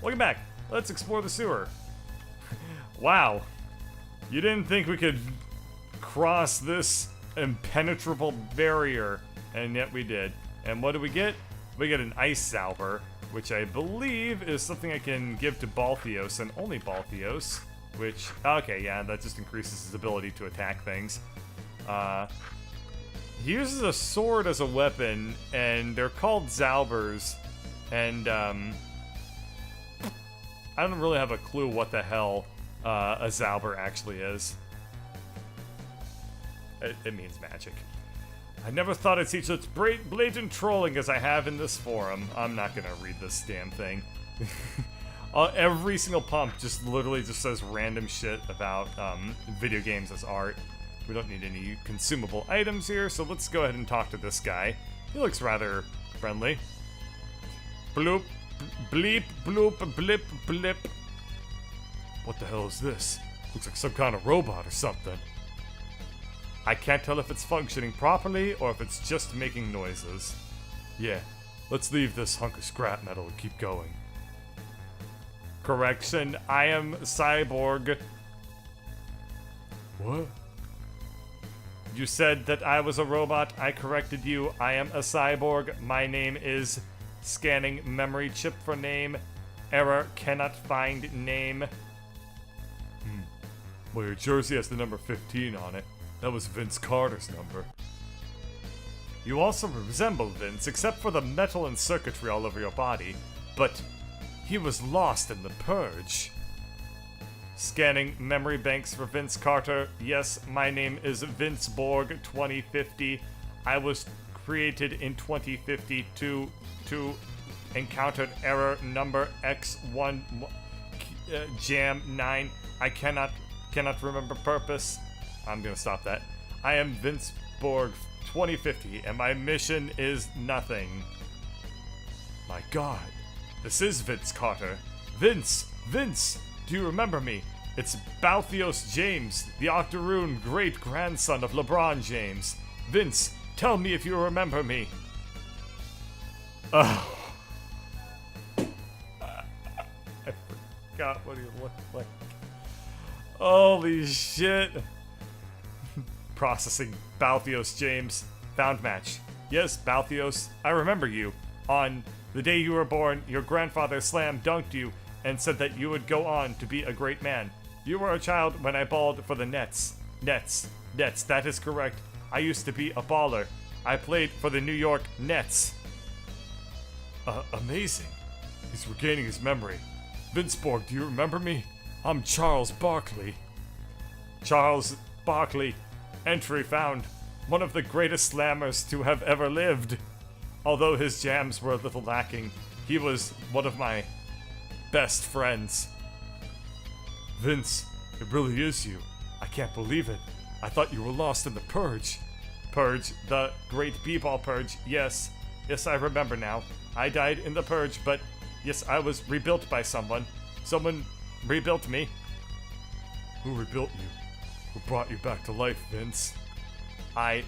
Welcome back. Let's explore the sewer. Wow. You didn't think we could cross this impenetrable barrier, and yet we did. And what do we get? We get an ice salver, which I believe is something I can give to Balthios, and only Balthios, which, okay, yeah, that just increases his ability to attack things. He uses a sword as a weapon, and they're called Zalbers, and, I don't really have a clue what the hell, a Zalber actually is. It means magic. I never thought I'd see such blatant trolling as I have in this forum. I'm not gonna read this damn thing. Every single pump just literally just says random shit about video games as art. We don't need any consumable items here, so let's go ahead and talk to this guy. He looks rather friendly. Bloop, bleep, bloop, blip, blip. What the hell is this? Looks like some kind of robot or something. I can't tell if it's functioning properly or if it's just making noises. Yeah, let's leave this hunk of scrap metal and keep going. Correction, I am cyborg. What? You said that I was a robot. I corrected you. I am a cyborg. My name is scanning memory chip for name. Error, cannot find name. Well, your jersey has the number 15 on it. That was Vince Carter's number. You also resemble Vince, except for the metal and circuitry all over your body. But he was lost in the purge. Scanning memory banks for Vince Carter. Yes, my name is Vince Borg 2050. I was created in 2050 to encountered error number X1 Jam 9. I cannot remember purpose. I'm gonna stop that. I am Vince Borg 2050, and my mission is nothing. My god, this is Vince Carter. Vince, do you remember me? It's Balthios James, the Octoroon great-grandson of LeBron James. Vince, tell me if you remember me. I forgot what he looked like. Holy shit. Processing. Balthios James. Found match. Yes, Balthios, I remember you. On the day you were born, your grandfather slam dunked you and said that you would go on to be a great man. You were a child when I balled for the Nets. Nets, that is correct. I used to be a baller. I played for the New York Nets. Amazing. He's regaining his memory. Vince Borg, do you remember me? I'm Charles Barkley. Charles Barkley. Entry found. One of the greatest slammers to have ever lived. Although his jams were a little lacking, he was one of my best friends. Vince, it really is you. I can't believe it. I thought you were lost in the Purge. Purge, the Great B-Ball Purge, yes. Yes, I remember now. I died in the Purge, but yes, I was rebuilt by someone. Someone rebuilt me. Who rebuilt you? Who brought you back to life, Vince? I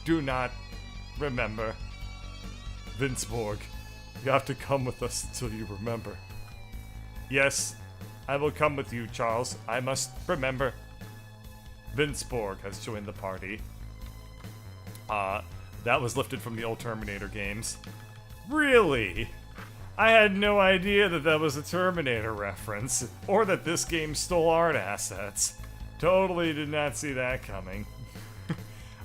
do not remember. Vince Borg, you have to come with us until you remember. Yes, I will come with you, Charles. I must remember. Vince Borg has joined the party. That was lifted from the old Terminator games. Really? I had no idea that that was a Terminator reference, or that this game stole art assets. Totally did not see that coming.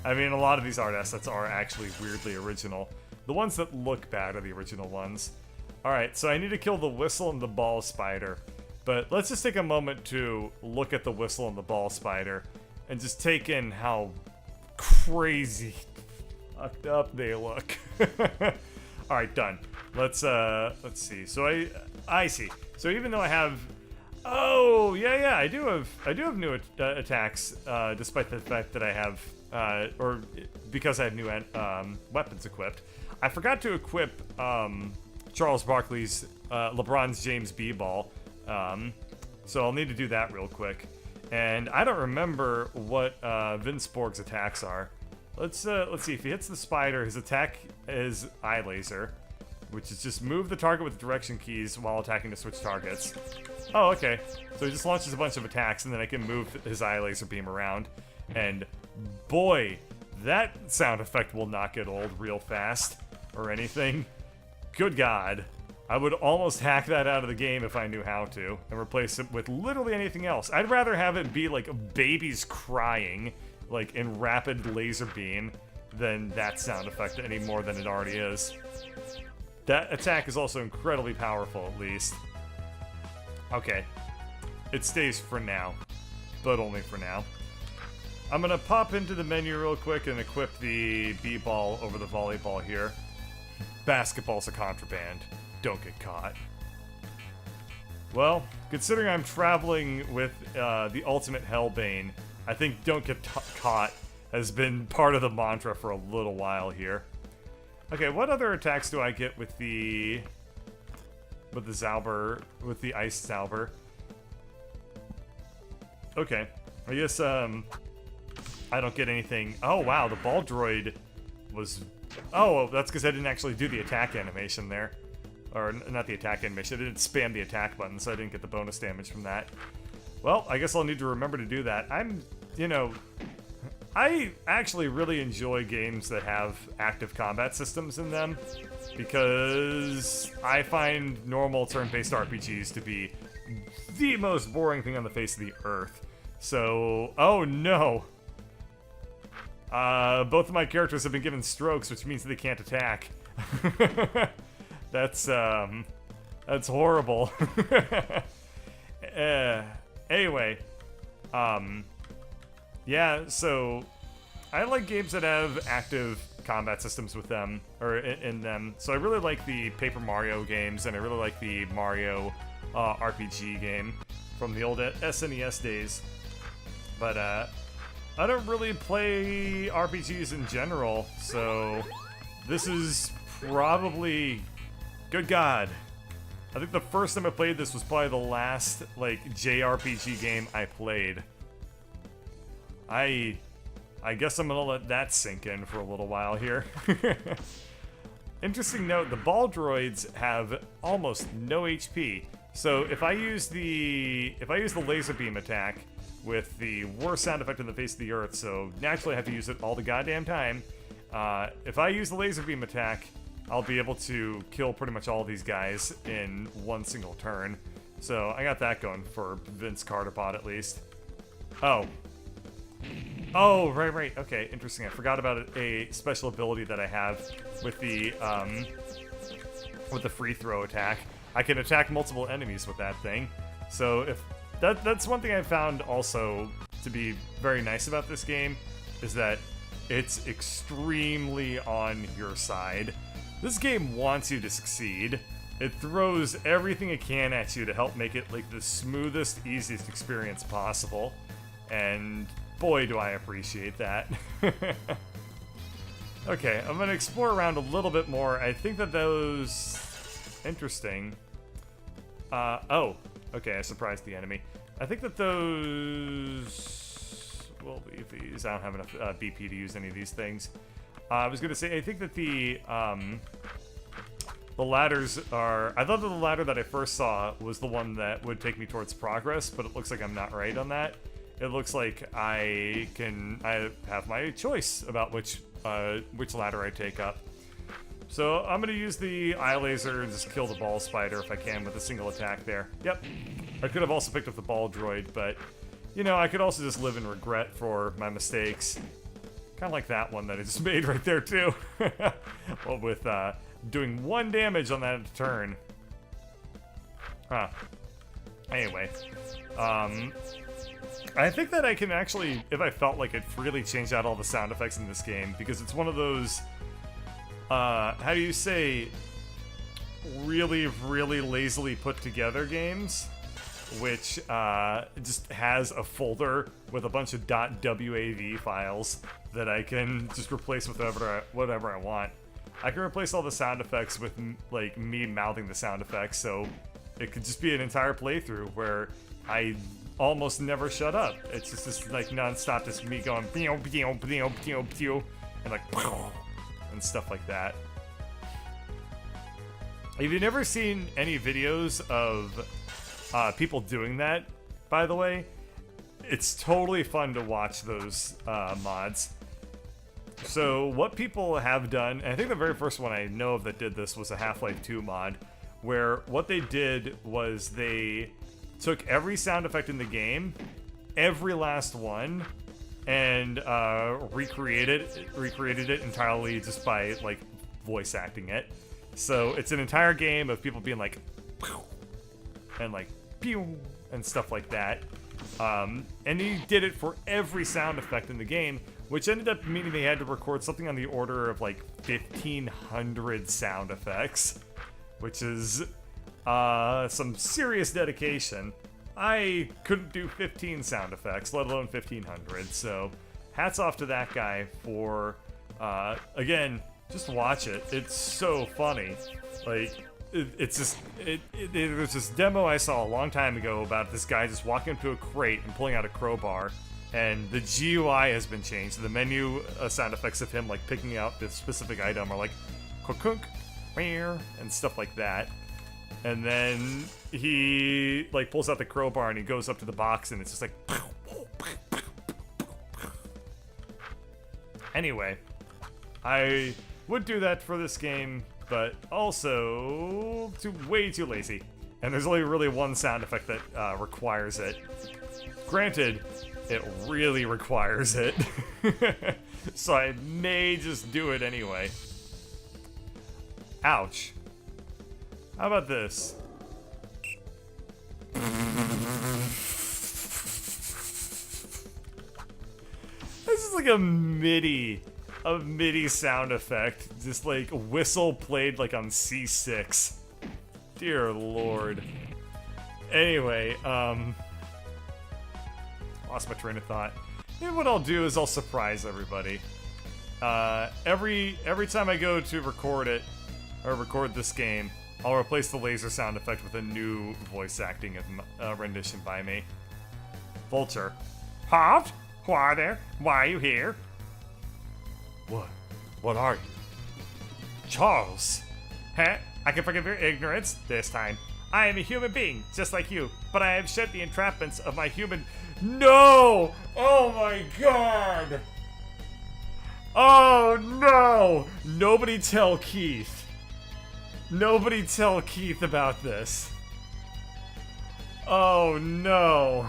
I mean, a lot of these art assets are actually weirdly original. The ones that look bad are the original ones. Alright, so I need to kill the whistle and the ball spider. But let's just take a moment to look at the whistle and the ball spider and just take in how crazy fucked up they look. Alright, done. Let's see. So I see. So even though I have... Oh, yeah, I do have new attacks, despite the fact that I have, or because I have new weapons equipped. I forgot to equip Charles Barkley's LeBron James B-Ball, so I'll need to do that real quick. And I don't remember what Vince Borg's attacks are. Let's see. If he hits the spider, his attack is eye laser. which is just move the target with direction keys while attacking to switch targets. Oh, okay. So he just launches a bunch of attacks, and then I can move his eye laser beam around. And boy, that sound effect will not get old real fast or anything. Good God. I would almost hack that out of the game if I knew how to, and replace it with literally anything else. I'd rather have it be like babies crying, like in rapid laser beam, than that sound effect any more than it already is. That attack is also incredibly powerful, at least. Okay. It stays for now, but only for now. I'm gonna pop into the menu real quick and equip the B-ball over the volleyball here. Basketball's a contraband. Don't get caught. Well, considering I'm traveling with the ultimate Hellbane, I think don't get caught has been part of the mantra for a little while here. Okay, what other attacks do I get with the Zauber, with the Ice Zauber? Okay, I guess I don't get anything. Oh wow, the ball droid was... Oh, that's because I didn't actually do the attack animation there. Or, not the attack animation, I didn't spam the attack button, so I didn't get the bonus damage from that. Well, I guess I'll need to remember to do that. You know, I actually really enjoy games that have active combat systems in them, because I find normal turn-based RPGs to be the most boring thing on the face of the earth. So, oh no! Both of my characters have been given strokes, which means they can't attack. That's horrible. Anyway, yeah, so I like games that have active combat systems with them, or in them. So I really like the Paper Mario games, and I really like the Mario RPG game from the old SNES days. But I don't really play RPGs in general, so this is probably... Good God. I think the first time I played this was probably the last, like, JRPG game I played. I guess I'm gonna let that sink in for a little while here. Interesting note, the ball droids have almost no HP. So if I use the laser beam attack with the worst sound effect in the face of the earth, so naturally I have to use it all the goddamn time. If I use the laser beam attack, I'll be able to kill pretty much all these guys in one single turn. So I got that going for Vince Carterbot at least. Oh. Oh, right. Okay, interesting. I forgot about a special ability that I have with the free throw attack. I can attack multiple enemies with that thing. So if that's one thing I found also to be very nice about this game, is that it's extremely on your side. This game wants you to succeed. It throws everything it can at you to help make it like the smoothest, easiest experience possible. And boy, do I appreciate that. Okay, I'm gonna explore around a little bit more. I think that those... Interesting. Oh, okay, I surprised the enemy. I think that those... will be these. I don't have enough BP to use any of these things. I was gonna say, I think that the ladders are... I thought that the ladder that I first saw was the one that would take me towards progress, but it looks like I'm not right on that. It looks like I have my choice about which ladder I take up. So I'm gonna use the eye laser and just kill the ball spider if I can with a single attack there. Yep. I could have also picked up the ball droid, but you know, I could also just live in regret for my mistakes. Kind of like that one that I just made right there, too. Well, with doing 1 damage on that turn. Huh. Anyway. I think that I can actually, if I felt like it, freely change out all the sound effects in this game, because it's one of those, how do you say, really, really lazily put together games, which just has a folder with a bunch of .wav files that I can just replace with whatever I want. I can replace all the sound effects with like me mouthing the sound effects, so it could just be an entire playthrough where I almost never shut up. It's just this like non-stop, just me going and like and stuff like that. If you've never seen any videos of people doing that, by the way, it's totally fun to watch those mods. So what people have done, and I think the very first one I know of that did this was a Half-Life 2 mod, where what they did was they took every sound effect in the game, every last one, and recreated it entirely just by like voice acting it. So it's an entire game of people being like and like pew and stuff like that. And he did it for every sound effect in the game, which ended up meaning they had to record something on the order of like 1,500 sound effects, which is some serious dedication. I couldn't do 15 sound effects, let alone 1,500, so hats off to that guy for, again, just watch it. It's so funny. Like, it's just, there's this demo I saw a long time ago about this guy just walking up to a crate and pulling out a crowbar, and the GUI has been changed. So the menu sound effects of him, like, picking out this specific item are like, kunk, and stuff like that. And then he, like, pulls out the crowbar and he goes up to the box and it's just like... Anyway, I would do that for this game, but also way too lazy. And there's only really one sound effect that requires it. Granted, it really requires it. So I may just do it anyway. Ouch. How about this? This is like a MIDI sound effect. Just like whistle played like on C6. Dear Lord. Anyway, lost my train of thought. And what I'll do is I'll surprise everybody. Every time I go to record it, or record this game, I'll replace the laser sound effect with a new voice acting rendition by me. Vulture. Hoopz? Why there? Why are you here? What? What are you? Charles. Huh? I can forgive your ignorance this time. I am a human being, just like you, but I have shed the entrapments of my human... No! Oh my god! Oh no! Nobody tell Keith. Nobody tell Keith about this. Oh no.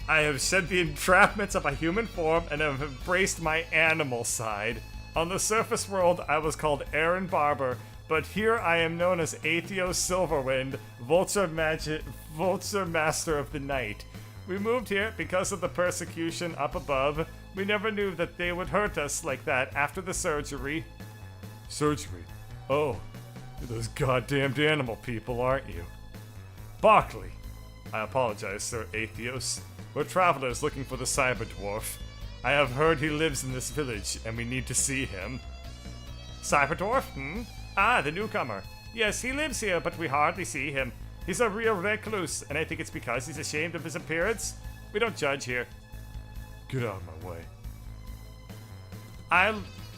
I have shed the entrapments of a human form and have embraced my animal side. On the surface world, I was called Aaron Barber, but here I am known as Aethio Silverwind, Vulture Master of the Night. We moved here because of the persecution up above. We never knew that they would hurt us like that after the surgery. Surgery? Oh, you're those goddamned animal people, aren't you? Barkley. I apologize, Sir Aethios. We're travelers looking for the cyber dwarf. I have heard he lives in this village, and we need to see him. Cyber dwarf? Ah, the newcomer. Yes, he lives here, but we hardly see him. He's a real recluse, and I think it's because he's ashamed of his appearance. We don't judge here. Get out of my way.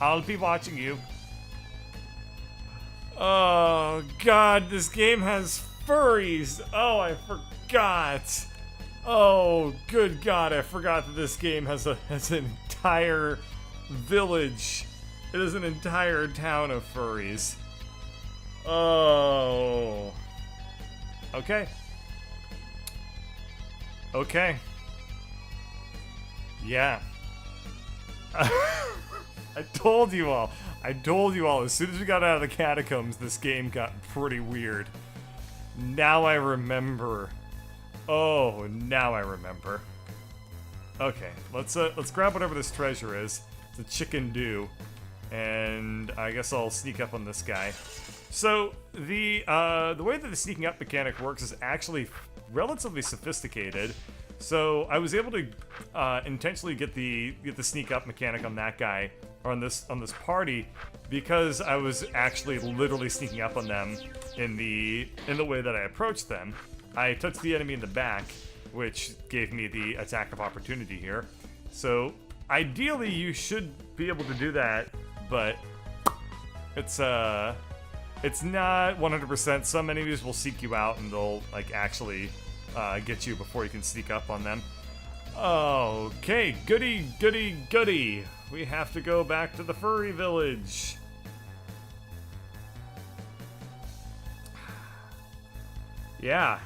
I'll be watching you. Oh, God, this game has furries. Oh, I forgot. Oh, good God, I forgot that this game has an entire village. It is an entire town of furries. Oh. Okay. Okay. Yeah. I told you all. As soon as we got out of the catacombs, this game got pretty weird. Now I remember. Oh, now I remember. Okay, let's grab whatever this treasure is. It's a chicken do. And I guess I'll sneak up on this guy. So, the way that the sneaking up mechanic works is actually relatively sophisticated. So, I was able to intentionally get the sneak up mechanic on that guy, or on this party, because I was actually literally sneaking up on them in the way that I approached them. I touched the enemy in the back, which gave me the attack of opportunity here. So, ideally you should be able to do that, but It's not 100%. Some enemies will seek you out and they'll like actually get you before you can sneak up on them. Okay, goody, goody, goody. We have to go back to the furry village. Yeah,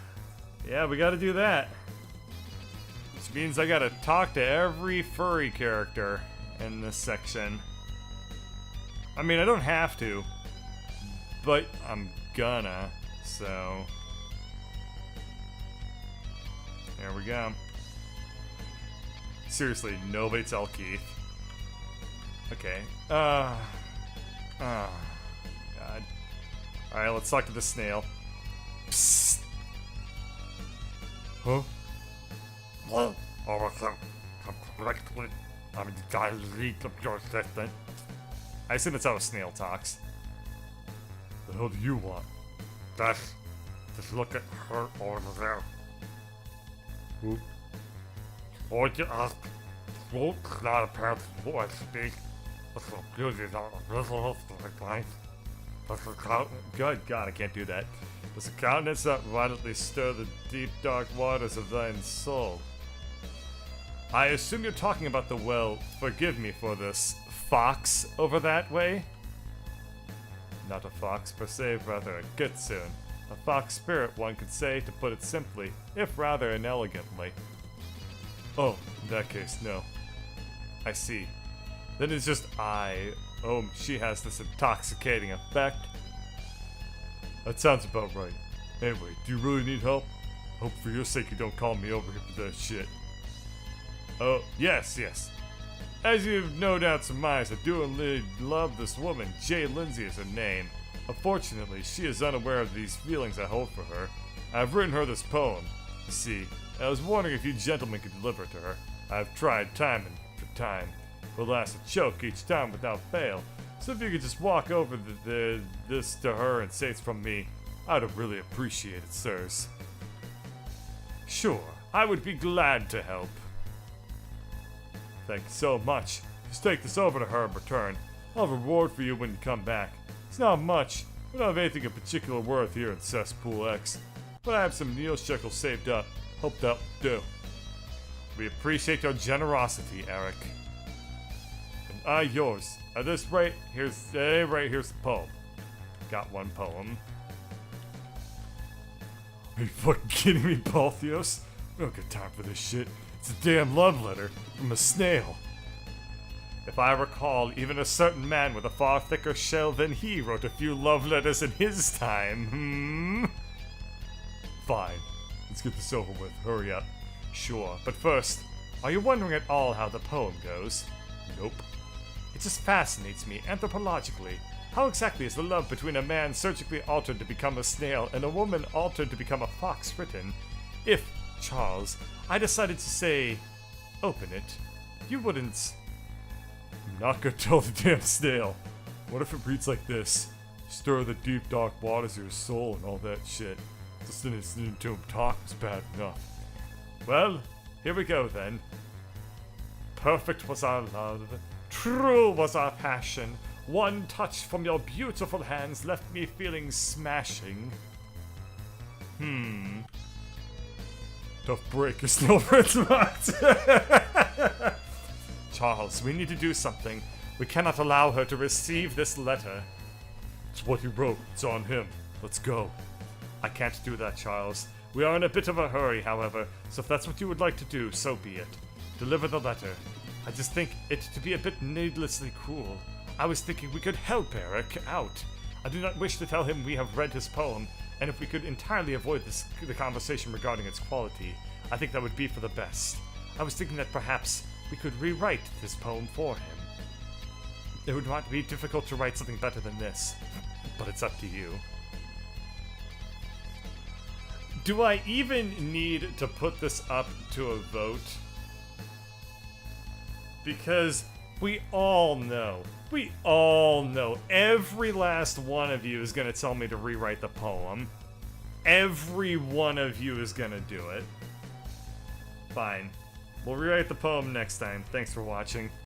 we gotta do that. Which means I gotta talk to every furry character in this section. I mean, I don't have to, but I'm gonna, so. There we go. Seriously, nobody tell Keith. Okay. God. Alright, let's talk to the snail. Psst. Huh? Well, correctly, I'm delete of your assistant. I assume that's how a snail talks. The hell do you want? Just look at her over there. Who? Or you ask, well, not apparently what I speak. That's so beauty, not a visual, like life. That's a countenance. Good God, I can't do that. There's a countenance that violently stir the deep dark waters of thine soul. I assume you're talking about the well, forgive me for this, fox over that way? Not a fox per se, rather a kitsune. A fox spirit, one could say, to put it simply, if rather inelegantly. Oh, in that case, no. I see. Then it's just oh, she has this intoxicating effect. That sounds about right. Anyway, do you really need help? Hope for your sake you don't call me over here for that shit. Oh, yes. As you've no doubt surmised, I do indeed love this woman. Jay Lindsay is her name. Unfortunately, she is unaware of these feelings I hold for her. I've written her this poem. You see, I was wondering if you gentlemen could deliver it to her. I've tried time and time. Alas, I choke each time without fail. So if you could just walk over this to her and say it's from me, I'd really appreciate it, sirs. Sure, I would be glad to help. Thank you so much. Just take this over to her in return. I'll have a reward for you when you come back. It's not much. We don't have anything of particular worth here in Cesspool X. But I have some Neil shekels saved up. Hope that will do. We appreciate your generosity, Eric. And yours. At this rate, here's the poem. Got one poem. Are you fucking kidding me, Balthios? We don't get time for this shit. It's a damn love letter from a snail. If I recall, even a certain man with a far thicker shell than he wrote a few love letters in his time. Fine. Let's get this over with. Hurry up. Sure, but first, are you wondering at all how the poem goes? Nope. It just fascinates me, anthropologically. How exactly is the love between a man surgically altered to become a snail and a woman altered to become a fox written? If, Charles, I decided to say, open it, you wouldn't... I'm not gonna tell the damn snail. What if it reads like this? Stir the deep dark waters of your soul and all that shit. Just listening to him talk was bad enough. Well, here we go then. Perfect was our love, true was our passion. One touch from your beautiful hands left me feeling smashing. Tough break, you're still marked. Charles, we need to do something. We cannot allow her to receive this letter. It's what he wrote. It's on him. Let's go. I can't do that, Charles. We are in a bit of a hurry, however, so if that's what you would like to do, so be it. Deliver the letter. I just think it to be a bit needlessly cruel. I was thinking we could help Eric out. I do not wish to tell him we have read his poem, and if we could entirely avoid the conversation regarding its quality, I think that would be for the best. I was thinking that perhaps we could rewrite this poem for him. It would not be difficult to write something better than this, but it's up to you. Do I even need to put this up to a vote? Because we all know, every last one of you is going to tell me to rewrite the poem. Every one of you is going to do it. Fine. We'll rewrite the poem next time. Thanks for watching.